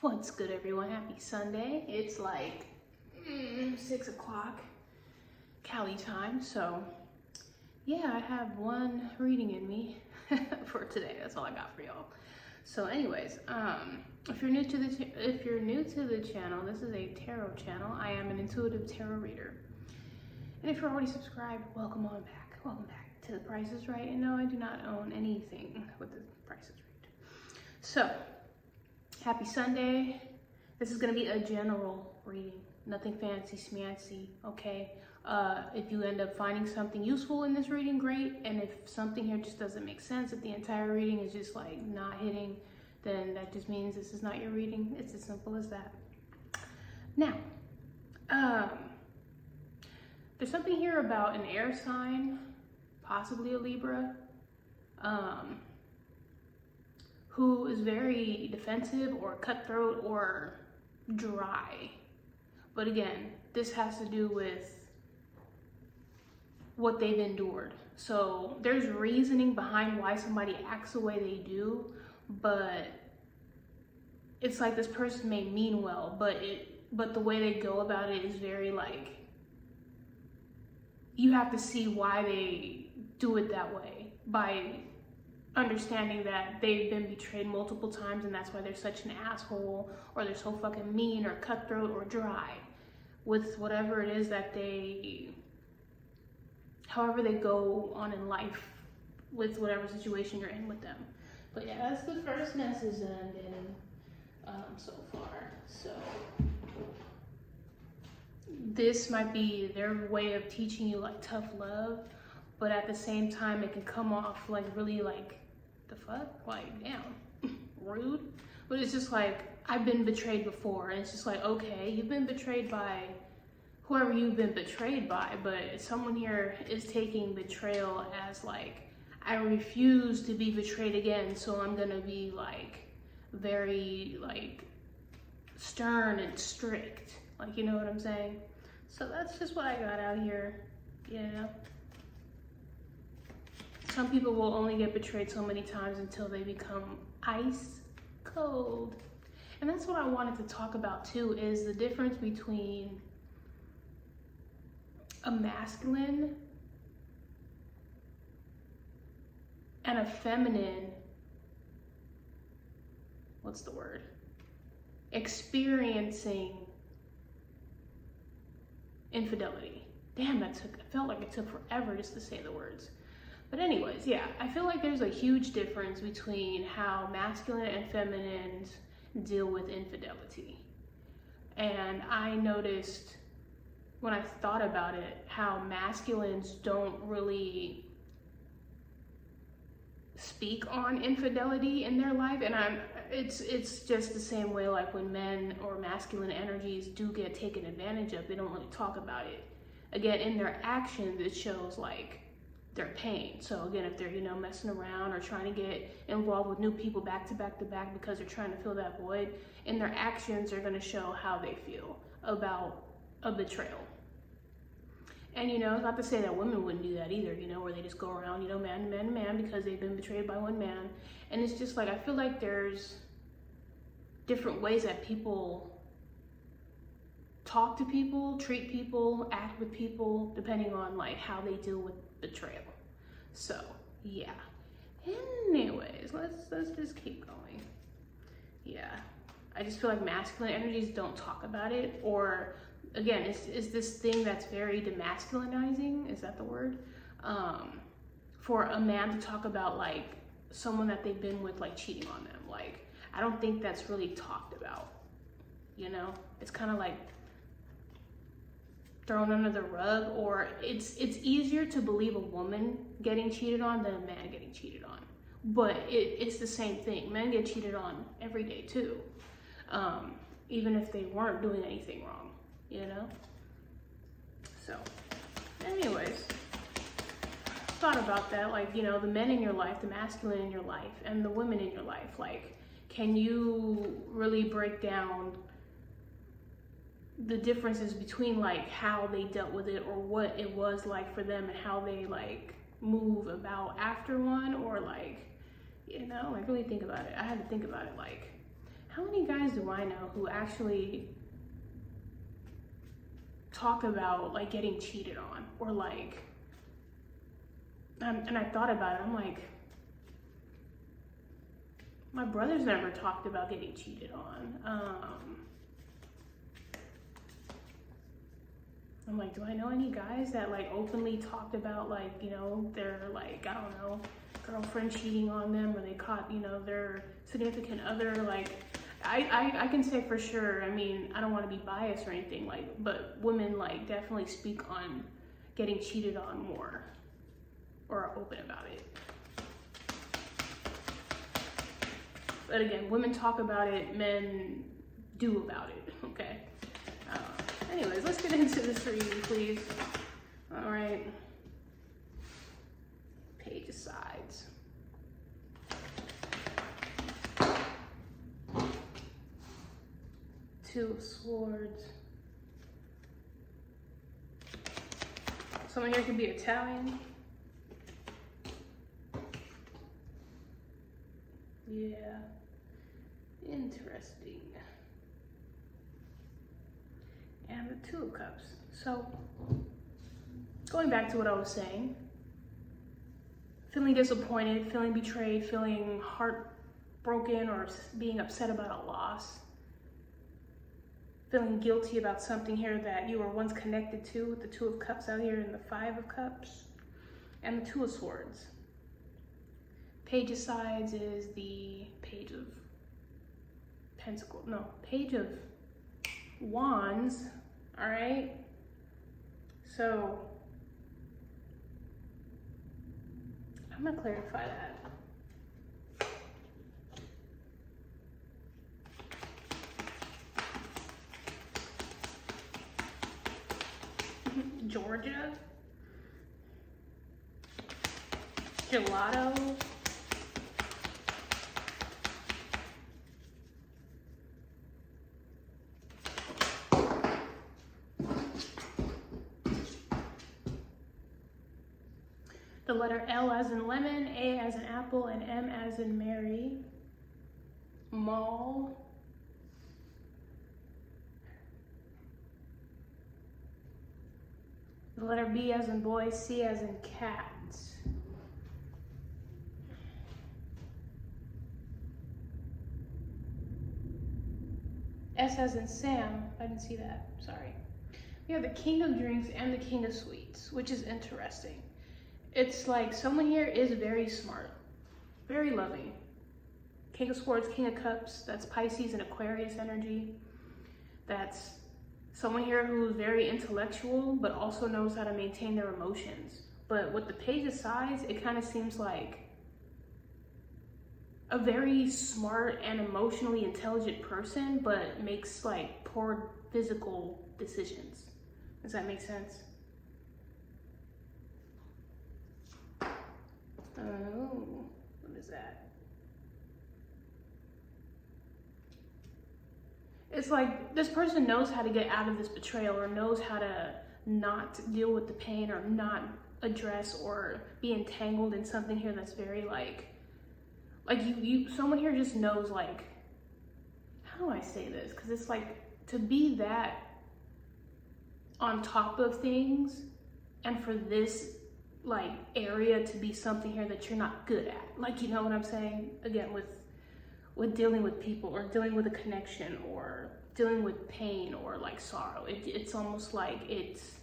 What's good, everyone? Happy Sunday. It's like 6 o'clock Cali time, so yeah, I have one reading in me for today. That's all I got for y'all. So anyways, if you're new to the channel, this is a tarot channel. I am an intuitive tarot reader. And if you're already subscribed, welcome on back. Welcome back to The Price is Right. And no, I do not own anything with The Price is Right. So, happy Sunday. This is going to be a general reading. Nothing fancy smancy, okay? If you end up finding something useful in this reading, great. And if something here just doesn't make sense, if the entire reading is just like not hitting, then that just means this is not your reading. It's as simple as that. Now, there's something here about an air sign, possibly a Libra, who is very defensive or cutthroat or dry. But again, this has to do with what they've endured. So there's reasoning behind why somebody acts the way they do, but it's like this person may mean well, but the way they go about it is very like, you have to see why they do it that way by understanding that they've been betrayed multiple times and that's why they're such an asshole, or they're so fucking mean or cutthroat or dry with whatever it is that however they go on in life with whatever situation you're in with them. But yeah, that's the first message that I'm getting so far. So this might be their way of teaching you like tough love, but at the same time it can come off like really like, the fuck? Like, damn, rude. But it's just like, I've been betrayed before, and it's just like, okay, you've been betrayed by whoever you've been betrayed by, but someone here is taking betrayal as like, I refuse to be betrayed again, so I'm gonna be like very like stern and strict, like, you know what I'm saying? So that's just what I got out here, you know? Some people will only get betrayed so many times until they become ice cold. And that's what I wanted to talk about too, is the difference between a masculine and a feminine, what's the word? Experiencing infidelity. Damn, it felt like it took forever just to say the words. But anyways, yeah, I feel like there's a huge difference between how masculine and feminine deal with infidelity. And I noticed when I thought about it, how masculines don't really speak on infidelity in their life. And it's just the same way like when men or masculine energies do get taken advantage of, they don't really talk about it. Again, in their actions, it shows like their pain. So again, if they're, you know, messing around or trying to get involved with new people back to back to back because they're trying to fill that void, in their actions are going to show how they feel about a betrayal. And, you know, it's not to say that women wouldn't do that either, you know, where they just go around, you know, man to man to man because they've been betrayed by one man. And it's just like, I feel like there's different ways that people talk to people, treat people, act with people, depending on like how they deal with betrayal. So yeah, anyways, let's just keep going. Yeah, I just feel like masculine energies don't talk about it, or again, it's this thing that's very demasculinizing, is that the word, for a man to talk about like someone that they've been with like cheating on them. Like, I don't think that's really talked about, you know? It's kind of like thrown under the rug, or it's easier to believe a woman getting cheated on than a man getting cheated on. But it's the same thing. Men get cheated on every day too, even if they weren't doing anything wrong, you know? So anyways, thought about that, like, you know, the men in your life, the masculine in your life, and the women in your life, like, can you really break down the differences between like how they dealt with it, or what it was like for them, and how they like move about after one, or like, you know, like really think about it. I had to think about it, like, How many guys do I know who actually talk about like getting cheated on, or like, and I thought about it, I'm like, my brother's never talked about getting cheated on. I'm like, do I know any guys that like openly talked about like, you know, their like, I don't know, girlfriend cheating on them, or they caught, you know, their significant other? Like, I can say for sure, I mean, I don't want to be biased or anything, like, but women like definitely speak on getting cheated on more, or are open about it. But again, women talk about it, men do about it, okay? Anyways, let's get into this reading, please. All right. Page of Sides. Two of Swords. Someone here could be Italian. Yeah. Interesting. And the Two of Cups. So, going back to what I was saying, feeling disappointed, feeling betrayed, feeling heartbroken, or being upset about a loss, feeling guilty about something here that you were once connected to, with the Two of Cups out here, and the Five of Cups, and the Two of Swords. Page of Sides is the Page of Pentacles, no, Page of Wands. All right, so I'm gonna clarify that. Georgia, gelato, the letter L as in lemon, A as in apple, and M as in Mary. Mall. The letter B as in boy, C as in cat. S as in Sam. I didn't see that, sorry. We have the King of Drinks and the King of Sweets, which is interesting. It's like someone here is very smart, very loving. King of Swords, King of Cups, that's Pisces and Aquarius energy. That's someone here who's very intellectual, but also knows how to maintain their emotions. But with the Page of Sides, it kind of seems like a very smart and emotionally intelligent person, but makes like poor physical decisions. Does that make sense? Oh, what is that? It's like this person knows how to get out of this betrayal, or knows how to not deal with the pain, or not address or be entangled in something here that's very like someone here just knows, like, how do I say this? Because it's like, to be that on top of things, and for this like area to be something here that you're not good at, like, you know what I'm saying? Again, with dealing with people, or dealing with a connection, or dealing with pain, or like sorrow, it's almost like it's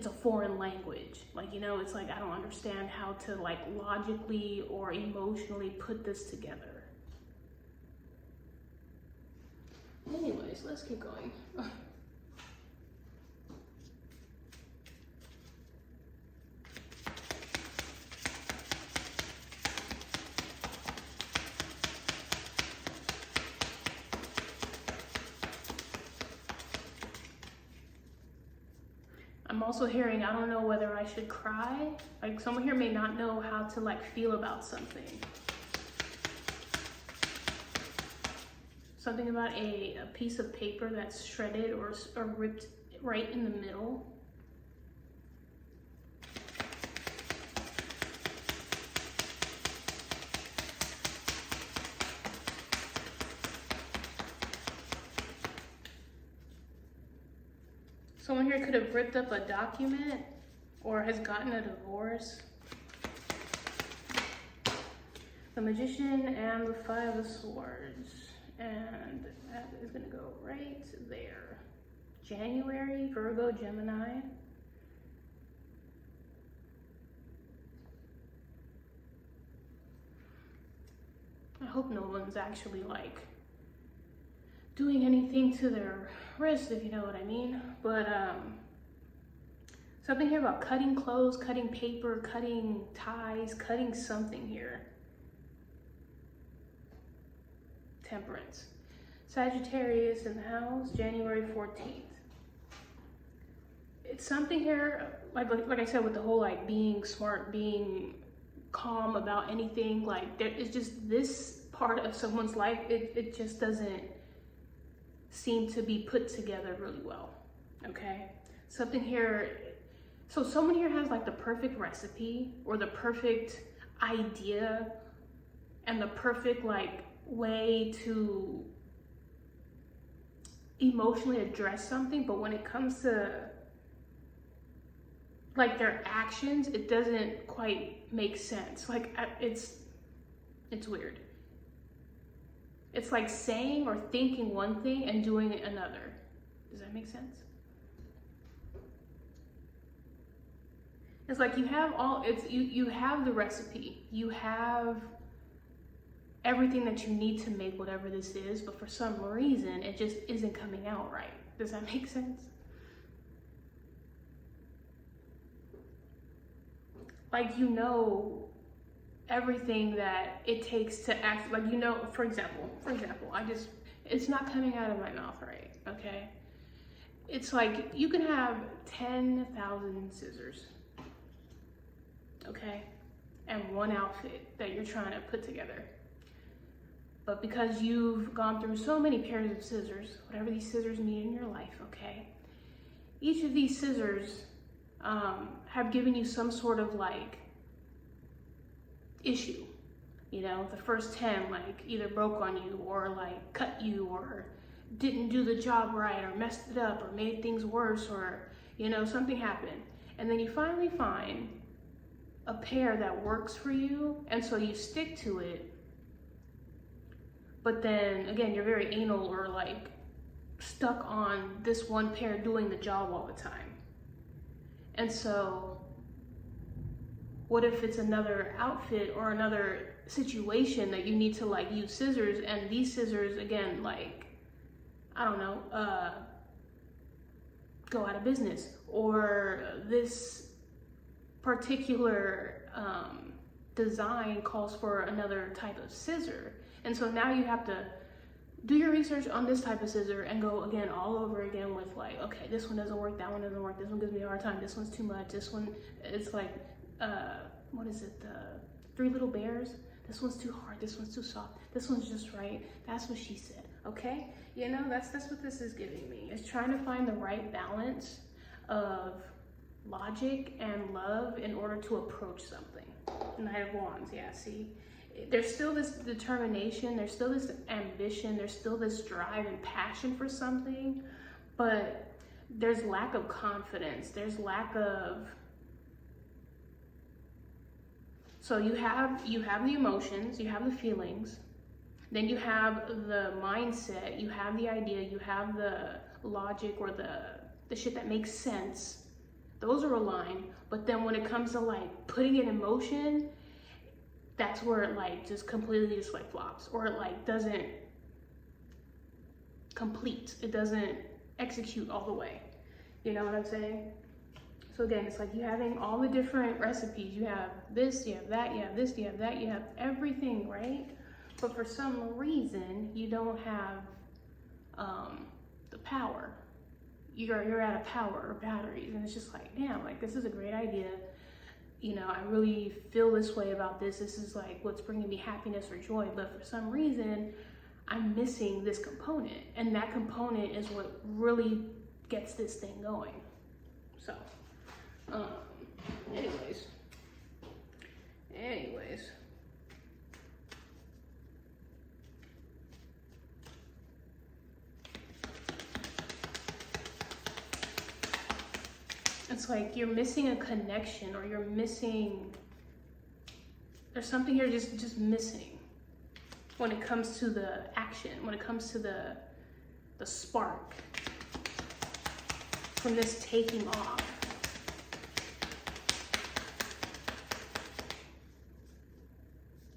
a foreign language. Like, you know, it's like, I don't understand how to like logically or emotionally put this together. Anyways, let's keep going. I'm also hearing, I don't know whether I should cry. Like, someone here may not know how to like feel about something. Something about a piece of paper that's shredded or ripped right in the middle. Someone here could have ripped up a document or has gotten a divorce. The Magician and the Five of Swords. And that is gonna go right there. January, Virgo, Gemini. I hope no one's actually like doing anything to their wrist, if you know what I mean. But something here about cutting clothes, cutting paper, cutting ties, cutting something here. Temperance. Sagittarius in the house, January 14th. It's something here, like I said, with the whole like being smart, being calm about anything, like there is just this part of someone's life, it just doesn't seem to be put together really well, okay? Something here, so someone here has like the perfect recipe or the perfect idea and the perfect like way to emotionally address something, but when it comes to like their actions, it doesn't quite make sense. Like it's weird. It's like saying or thinking one thing and doing another. Does that make sense? It's like you have you have the recipe. You have everything that you need to make whatever this is, but for some reason it just isn't coming out right. Does that make sense? Like, you know everything that it takes to act, like, you know, for example, it's not coming out of my mouth right, okay? It's like you can have 10,000 scissors, okay? And one outfit that you're trying to put together. But because you've gone through so many pairs of scissors, whatever these scissors mean in your life, okay? Each of these scissors have given you some sort of like issue. You know, the first 10 like either broke on you or like cut you or didn't do the job right or messed it up or made things worse or, you know, something happened. And then you finally find a pair that works for you, and so you stick to it. But then again, you're very anal or like stuck on this one pair doing the job all the time. And so what if it's another outfit or another situation that you need to like use scissors, and these scissors again, like, I don't know, go out of business, or this particular design calls for another type of scissor. And so now you have to do your research on this type of scissor and go again all over again with like, okay, this one doesn't work, that one doesn't work, this one gives me a hard time, this one's too much, this one, it's like, what is it, the Three Little Bears? This one's too hard, this one's too soft, this one's just right, that's what she said, okay? You know, that's what this is giving me. It's trying to find the right balance of logic and love in order to approach something. Knight of Wands, yeah, see? There's still this determination, there's still this ambition, there's still this drive and passion for something, but there's lack of confidence, there's lack of, so you have the emotions, you have the feelings, then you have the mindset, you have the idea, you have the logic or the shit that makes sense. Those are aligned, but then when it comes to like putting it in motion, that's where it like just completely just like flops, or it like doesn't complete, it doesn't execute all the way. You know what I'm saying? So again, it's like you having all the different recipes. You have this, you have that, you have this, you have that, you have everything, right? But for some reason, you don't have the power. You're out of power or batteries, and it's just like, damn, like this is a great idea. You know, I really feel this way about this. This is like what's bringing me happiness or joy, but for some reason, I'm missing this component, and that component is what really gets this thing going. So, anyways. it's like you're missing a connection, or you're missing, there's something you're just missing when it comes to the action, when it comes to the spark from this taking off.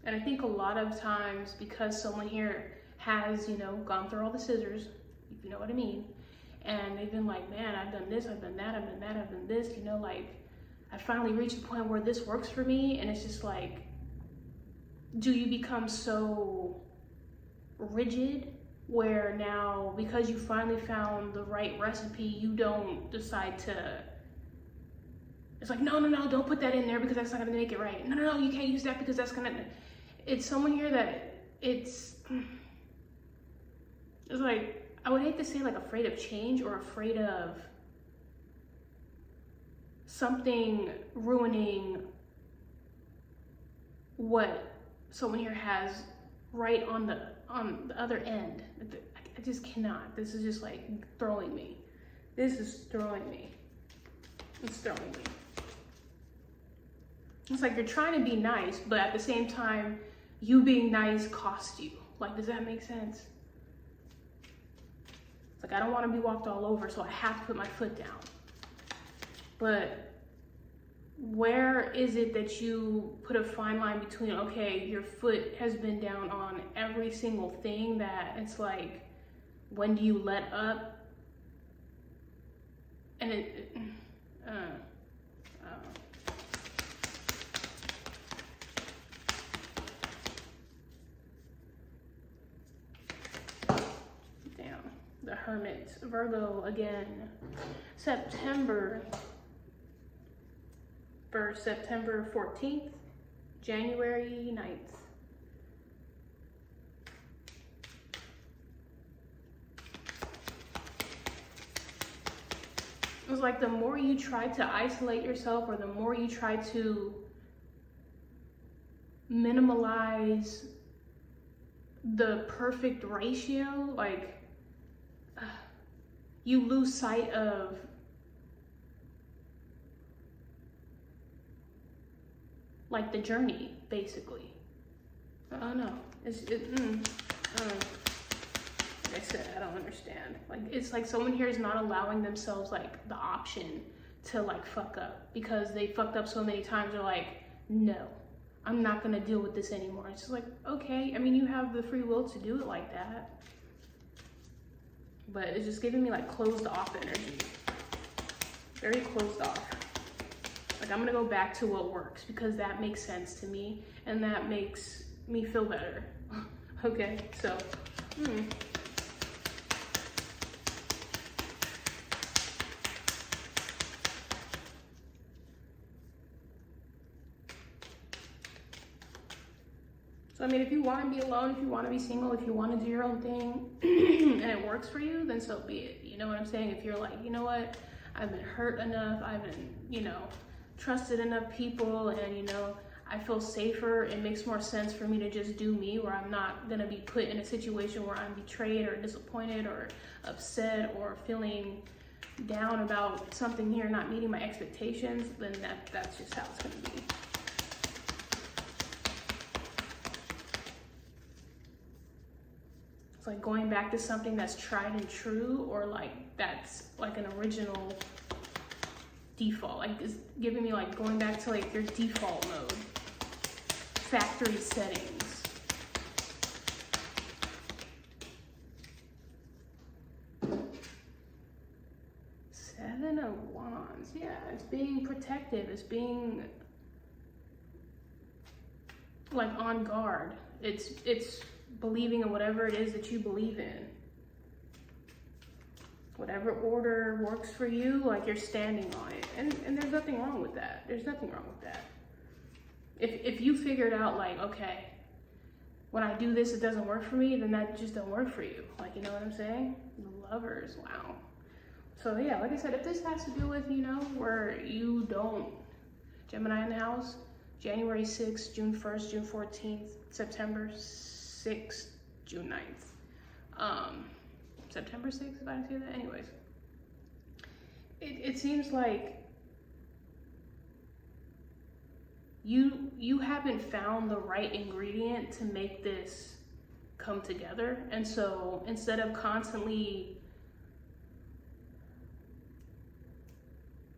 And I think a lot of times, because someone here has, you know, gone through all the scissors, if you know what I mean, and they've been like, man, I've done this, I've done that, I've done that, I've done this, you know, like, I finally reached the point where this works for me. And it's just like, do you become so rigid where now, because you finally found the right recipe, you don't decide to, it's like, no, don't put that in there because that's not gonna make it right. No, you can't use that because that's gonna, it's someone here that it's like, I would hate to say like afraid of change, or afraid of something ruining what someone here has right on the other end. I just cannot. This is just like throwing me. This is throwing me. It's throwing me. It's like you're trying to be nice, but at the same time, you being nice costs you. Like, does that make sense? It's like, I don't want to be walked all over, so I have to put my foot down. But where is it that you put a fine line between, okay, your foot has been down on every single thing, that it's like, when do you let up? And damn, the Hermit, Virgo again, September 1st, September 14th, January 9th. It was like, the more you try to isolate yourself, or the more you try to minimalize the perfect ratio, like, you lose sight of like the journey, basically. I don't know. Like I said, I don't understand. Like, it's like someone here is not allowing themselves like the option to like fuck up, because they fucked up so many times. They're like, no, I'm not gonna deal with this anymore. It's just like, okay, I mean, you have the free will to do it like that, but it's just giving me like closed off energy. Very closed off. Like, I'm gonna go back to what works, because that makes sense to me and that makes me feel better. Okay, so So, I mean, if you want to be alone, if you want to be single, if you want to do your own thing and it works for you, then so be it. You know what I'm saying? If you're like, you know what, I've been hurt enough, I've been, you know, trusted enough people, and, you know, I feel safer, it makes more sense for me to just do me, where I'm not going to be put in a situation where I'm betrayed or disappointed or upset or feeling down about something here not meeting my expectations, then that's just how it's going to be. It's like going back to something that's tried and true, or like that's like an original default. Like, it's giving me like going back to like your default mode, factory settings. Seven of Wands, yeah, it's being protective, it's being like on guard. It's believing in whatever it is that you believe in. Whatever order works for you, like, you're standing on it. And there's nothing wrong with that. There's nothing wrong with that. If you figured out like, okay, when I do this, it doesn't work for me, then that just don't work for you. Like, you know what I'm saying? Lovers, wow. So yeah, like I said, if this has to do with, you know, where you don't, Gemini in the house, January 6th, June 1st, June 14th, September 6th, June 9th. September 6th, if I say that. Anyways, it seems like you haven't found the right ingredient to make this come together. And so instead of constantly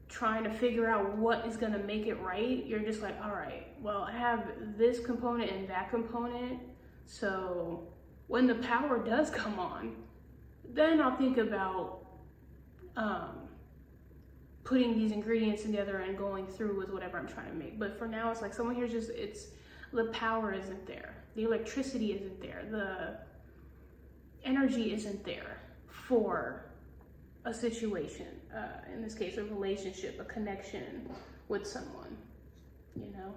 trying to figure out what is going to make it right, you're just like, all right, well, I have this component and that component, so when the power does come on, then I'll think about putting these ingredients together and going through with whatever I'm trying to make. But for now, it's like someone here just, it's, the power isn't there, the electricity isn't there, the energy isn't there for a situation, in this case, a relationship, a connection with someone, you know,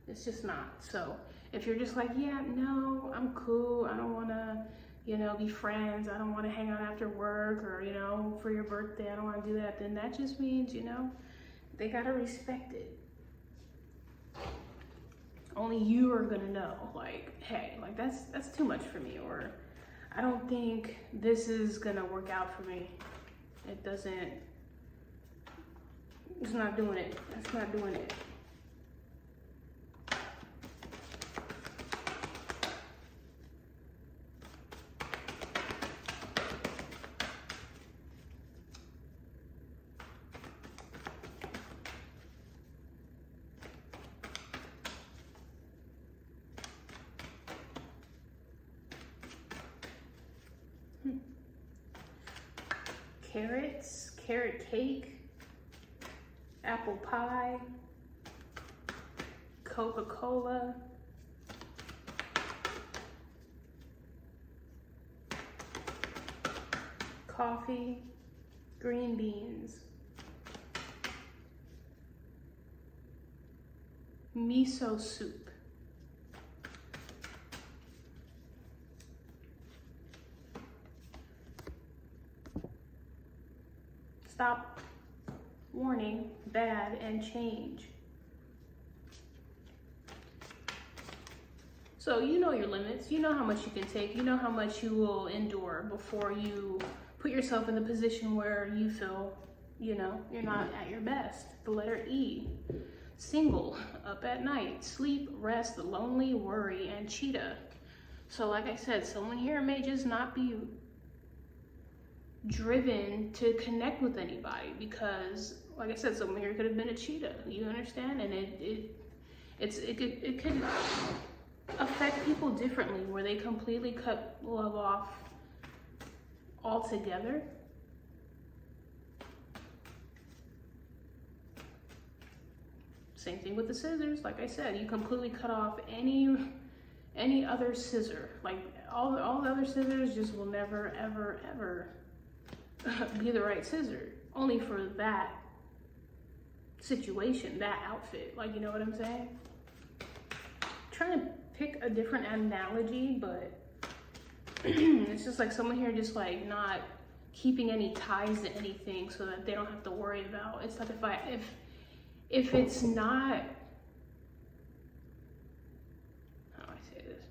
it's just not. So if you're just like, yeah, no, I'm cool, I don't want to, you know, be friends, I don't want to hang out after work, or, you know, for your birthday, I don't want to do that, then that just means, you know, they got to respect it. Only you are going to know, like, hey, like, that's too much for me, or I don't think this is going to work out for me. It doesn't, it's not doing it. It's not doing it. Carrots, carrot cake, apple pie, Coca-Cola, coffee, green beans, miso soup. Stop, warning, bad, and change. So you know your limits, you know how much you can take, you know how much you will endure before you put yourself in the position where you feel, you know, you're not at your best. The letter E, single, up at night, sleep, rest, lonely, worry, and cheetah. So like I said, someone here may just not be driven to connect with anybody because, like I said, someone here could have been a cheetah. You understand? And it could affect people differently, where they completely cut love off altogether. Same thing with the scissors. Like I said, you completely cut off any other scissor. Like all the other scissors just will never, ever, ever be the right scissor, only for that situation, that outfit. Like, you know what I'm saying? I'm trying to pick a different analogy, but it's just like someone here just like not keeping any ties to anything so that they don't have to worry about. It's like if it's not, how do I say this?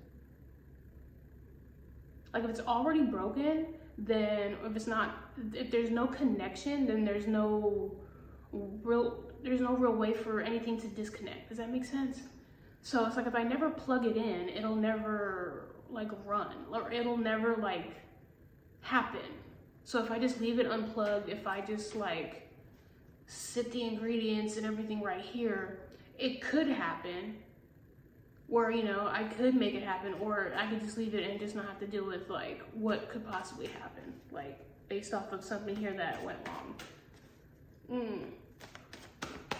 Like if it's already broken, then if there's no connection, then there's no real way for anything to disconnect. Does that make sense? So it's like if I never plug it in, it'll never like run, or it'll never like happen. So if I just leave it unplugged, if I just like sit the ingredients and everything right here, it could happen. Or, you know, I could make it happen, or I could just leave it and just not have to deal with like what could possibly happen, like based off of something here that went wrong.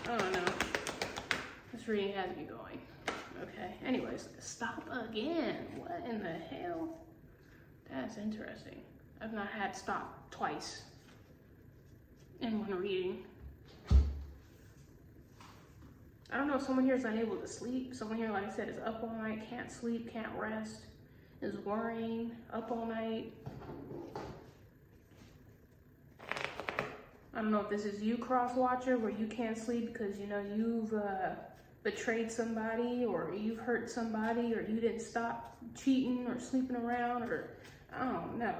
I don't know. This reading has me going. Okay, anyways, stop again. What in the hell? That's interesting. I've not had stop twice in one reading. I don't know, someone here is unable to sleep. Someone here, like I said, is up all night, can't sleep, can't rest, is worrying, up all night. I don't know if this is you, cross-watcher, where you can't sleep because, you know, you've betrayed somebody, or you've hurt somebody, or you didn't stop cheating or sleeping around, or I don't know.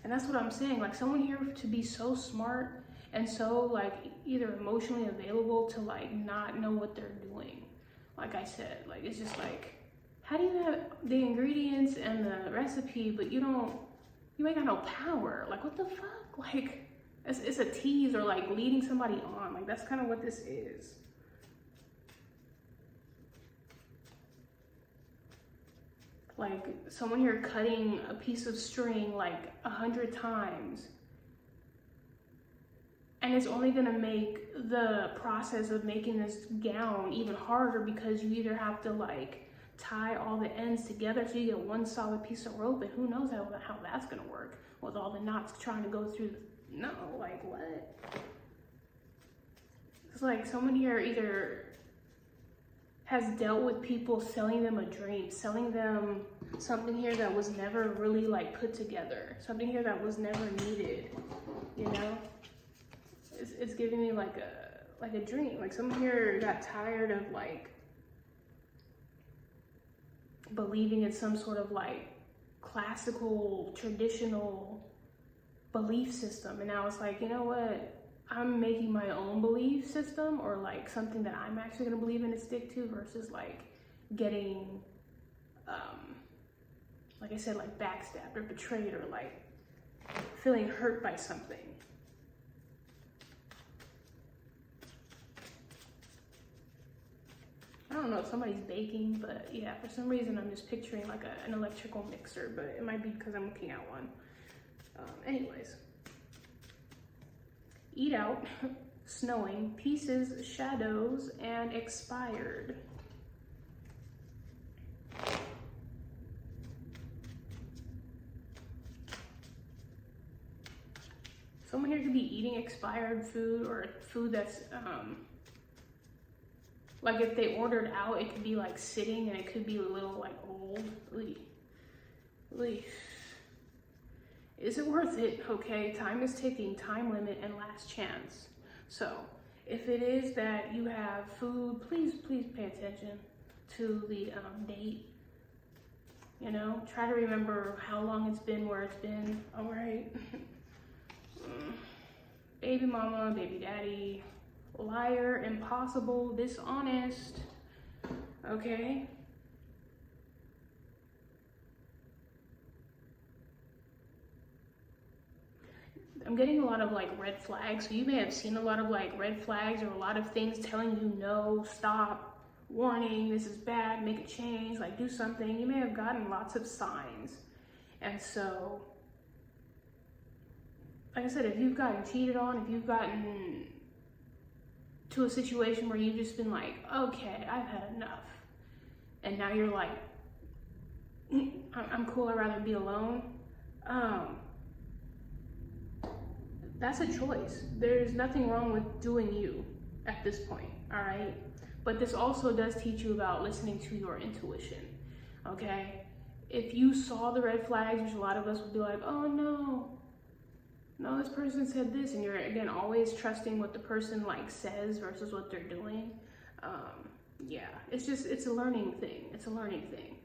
And that's what I'm saying. Like, someone here to be so smart and so like either emotionally available to like not know what they're doing. like I said, like, it's just like, how do you have the ingredients and the recipe, but you ain't got no power? Like, what the fuck? Like, it's a tease or like leading somebody on. Like, that's kind of what this is. Like, someone here cutting a piece of string like 100 times. And it's only gonna make the process of making this gown even harder, because you either have to like tie all the ends together so you get one solid piece of rope, and who knows how that's gonna work with all the knots trying to go through. No, like, what? It's like someone here either has dealt with people selling them a dream, selling them something here that was never really like put together, something here that was never needed, you know? It's giving me like a dream. Like, someone here got tired of like believing in some sort of like classical, traditional belief system, and now it's like, you know what? I'm making my own belief system, or like something that I'm actually gonna believe in and stick to, versus like getting, like I said, like backstabbed or betrayed, or like feeling hurt by something. I don't know if somebody's baking, but yeah, for some reason I'm just picturing like an electrical mixer, but it might be because I'm looking at one. Anyways. Eat out, snowing, pieces, shadows, and expired. Someone here could be eating expired food, or food that's, like if they ordered out, it could be like sitting and it could be a little like old. Is it worth it? Okay, time is ticking, time limit, and last chance. So if it is that you have food, please pay attention to the date. You know, try to remember how long it's been, where it's been. All right. Baby mama, baby daddy, liar, impossible, dishonest. Okay. I'm getting a lot of like red flags. So you may have seen a lot of like red flags, or a lot of things telling you no, stop, warning, this is bad, make a change, like do something. You may have gotten lots of signs. And so, like I said, if you've gotten cheated on, if you've gotten to a situation where you've just been like, okay, I've had enough, and now you're like, I'm cool, I'd rather be alone. That's a choice. There's nothing wrong with doing you at this point, all right? But this also does teach you about listening to your intuition, okay? If you saw the red flags, which a lot of us would be like, oh no, this person said this, and you're, again, always trusting what the person like says versus what they're doing. Yeah, it's a learning thing. It's a learning thing.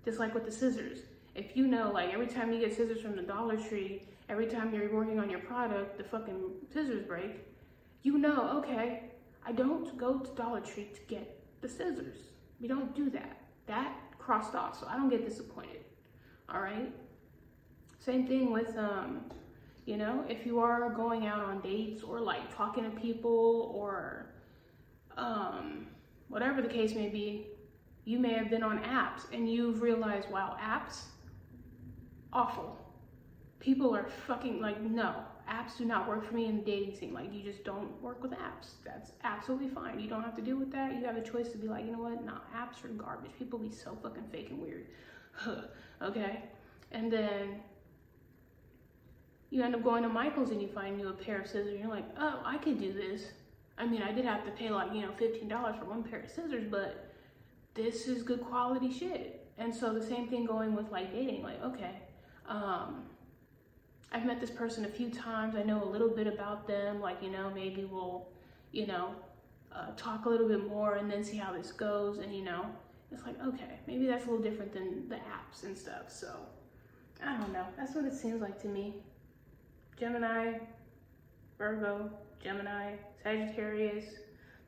Just like with the scissors. If you know, like, every time you get scissors from the Dollar Tree, every time you're working on your product, the fucking scissors break, you know, okay, I don't go to Dollar Tree to get the scissors. We don't do that. That crossed off, so I don't get disappointed, all right? Same thing with, you know, if you are going out on dates, or like talking to people, or whatever the case may be, you may have been on apps and you've realized, wow, apps, awful. People are fucking like, no, apps do not work for me in the dating scene. Like, you just don't work with apps. That's absolutely fine. You don't have to deal with that. You have a choice to be like, you know what? Nah, apps are garbage. People be so fucking fake and weird. Okay? And then you end up going to Michael's and you find you a pair of scissors and you're like, oh, I could do this. I mean, I did have to pay like, you know, $15 for one pair of scissors, but this is good quality shit. And so the same thing going with like dating, like, okay, I've met this person a few times. I know a little bit about them. Like, you know, maybe we'll, you know, talk a little bit more and then see how this goes. And, you know, it's like, okay, maybe that's a little different than the apps and stuff. So I don't know. That's what it seems like to me. Gemini, Virgo, Gemini, Sagittarius,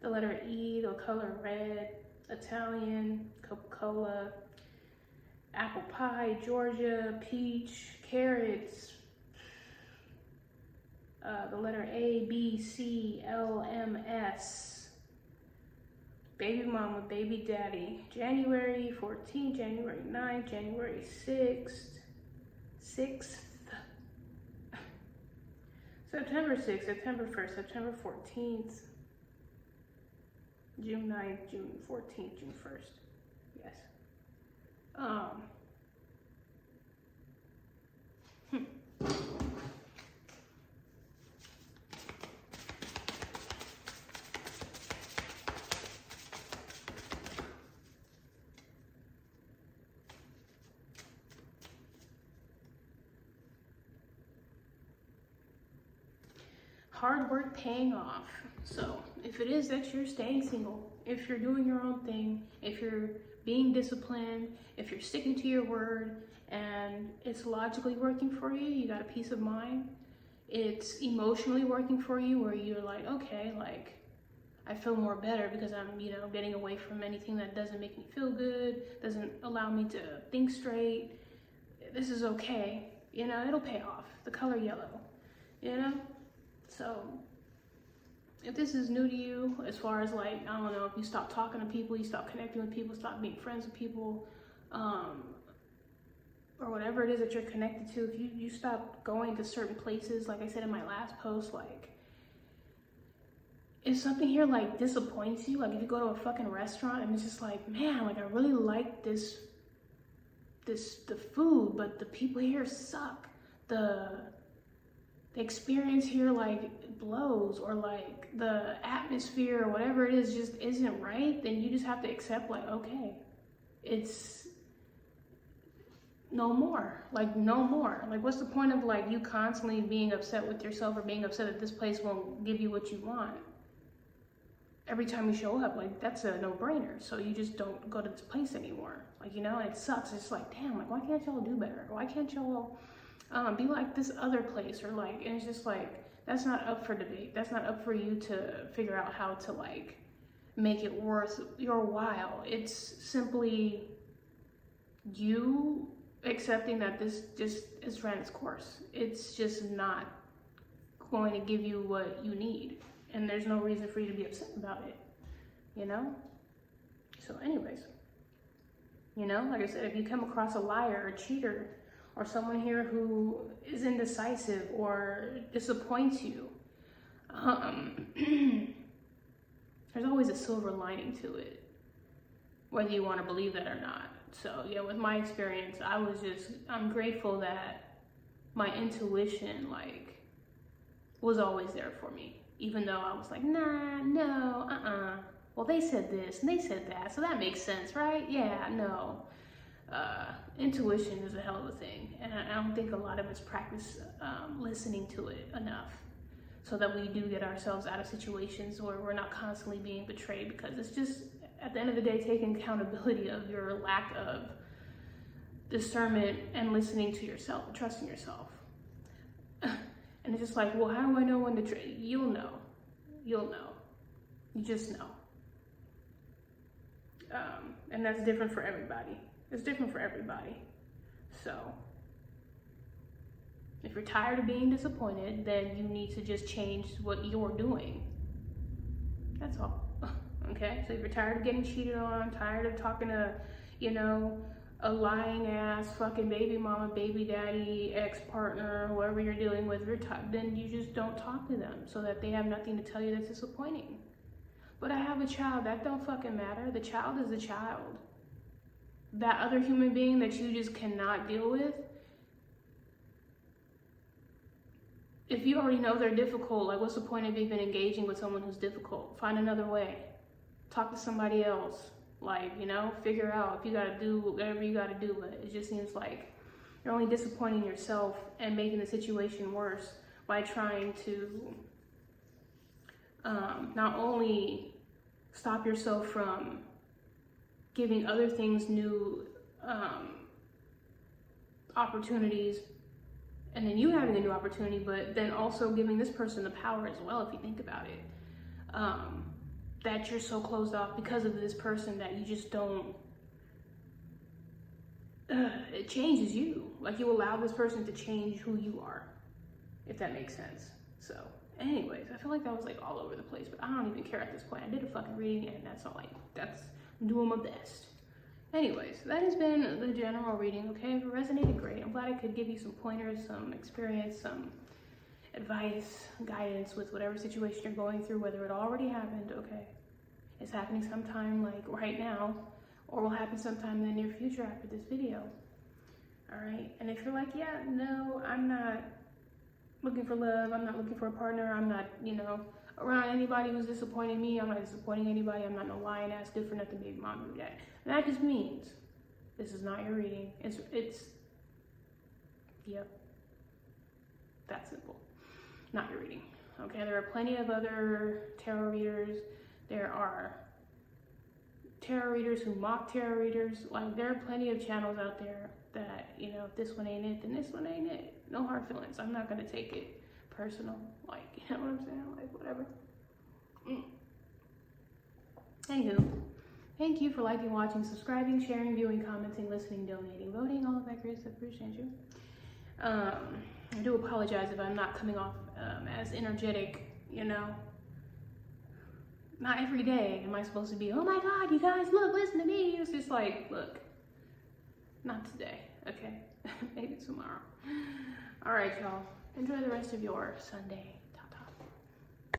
the letter E, the color red, Italian, Coca-Cola, apple pie, Georgia, peach, carrots, the letter A, B, C, L, M, S, baby mama, baby daddy, January 14th, January 9th, January 6th, September 6th, September 1st, September 14th, June 9th, June 14th, June 1st. Yes. Hard work paying off. So if it is that you're staying single, if you're doing your own thing, if you're being disciplined, if you're sticking to your word and it's logically working for you, you got a peace of mind, it's emotionally working for you where you're like, okay, like I feel more better because I'm, you know, getting away from anything that doesn't make me feel good, doesn't allow me to think straight. This is okay, you know, it'll pay off. The color yellow, you know? So if this is new to you, as far as like, I don't know, if you stop talking to people, you stop connecting with people, stop being friends with people, or whatever it is that you're connected to, if you stop going to certain places, like I said in my last post, like, if something here like disappoints you, like if you go to a fucking restaurant and it's just like, man, like I really like the food, but the people here suck. The experience here like blows, or like the atmosphere or whatever it is just isn't right, then you just have to accept like, okay, it's no more. Like no more. Like what's the point of like you constantly being upset with yourself or being upset that this place won't give you what you want every time you show up? Like that's a no-brainer. So you just don't go to this place anymore. Like, you know, and it sucks. It's like, damn, like why can't y'all do better? Why can't y'all be like this other place? Or like, and it's just like, that's not up for debate. That's not up for you to figure out how to like make it worth your while. It's simply you accepting that this just is ran its course. It's just not going to give you what you need, and there's no reason for you to be upset about it, you know? So anyways, you know, like I said, if you come across a liar or cheater or someone here who is indecisive or disappoints you, there's always a silver lining to it, whether you want to believe that or not. So yeah, with my experience, I'm grateful that my intuition like was always there for me, even though I was like, nah, no, well, they said this and they said that, so that makes sense, right? Yeah, no. Intuition is a hell of a thing, and I don't think a lot of us practice listening to it enough, so that we do get ourselves out of situations where we're not constantly being betrayed, because it's just, at the end of the day, taking accountability of your lack of discernment and listening to yourself and trusting yourself. And it's just like, well, how do I know when to trade? You'll know. You just know. And that's different for everybody. It's different for everybody. So if you're tired of being disappointed, then you need to just change what you're doing. That's all. Okay? So if you're tired of getting cheated on, tired of talking to, you know, a lying ass fucking baby mama, baby daddy, ex-partner, whoever you're dealing with, then you just don't talk to them, so that they have nothing to tell you that's disappointing. But I have a child. That don't fucking matter. The child is the child. That other human being that you just cannot deal with, if you already know they're difficult, like what's the point of even engaging with someone who's difficult? Find another way. Talk to somebody else. Like, you know, figure out if you gotta do whatever you gotta do. But it just seems like you're only disappointing yourself and making the situation worse by trying to not only stop yourself from giving other things new opportunities, and then you having a new opportunity, but then also giving this person the power as well, if you think about it. that you're so closed off because of this person that you just don't, it changes you. Like, you allow this person to change who you are, if that makes sense. So anyways, I feel like that was like all over the place, but I don't even care at this point. I did a fucking reading and that's all, like, I'm doing my best. Anyways, that has been the general reading, okay? If it resonated, great. I'm glad I could give you some pointers, some experience, some advice, guidance with whatever situation you're going through, whether it already happened, okay? It's happening sometime, like right now, or will happen sometime in the near future after this video. All right, and if you're like, yeah, no, I'm not looking for love, I'm not looking for a partner, I'm not, you know, around anybody who's disappointing me, I'm not disappointing anybody, I'm not no lying ass good for nothing baby mom do that. And that just means this is not your reading. It's yep, that simple. Not your reading. Okay, there are plenty of other tarot readers. There are tarot readers who mock tarot readers. Like, there are plenty of channels out there that, you know, if this one ain't it, then this one ain't it. No hard feelings. I'm not gonna take it personal. Like, you know what I'm saying? Like, whatever. Anywho, thank you for liking, watching, subscribing, sharing, viewing, commenting, listening, donating, voting, all of that great stuff. Appreciate you. I do apologize if I'm not coming off as energetic, you know. Not every day am I supposed to be, oh my God, you guys, look, listen to me. It's just like, look, not today, okay? Maybe tomorrow. All right, y'all. Enjoy the rest of your Sunday.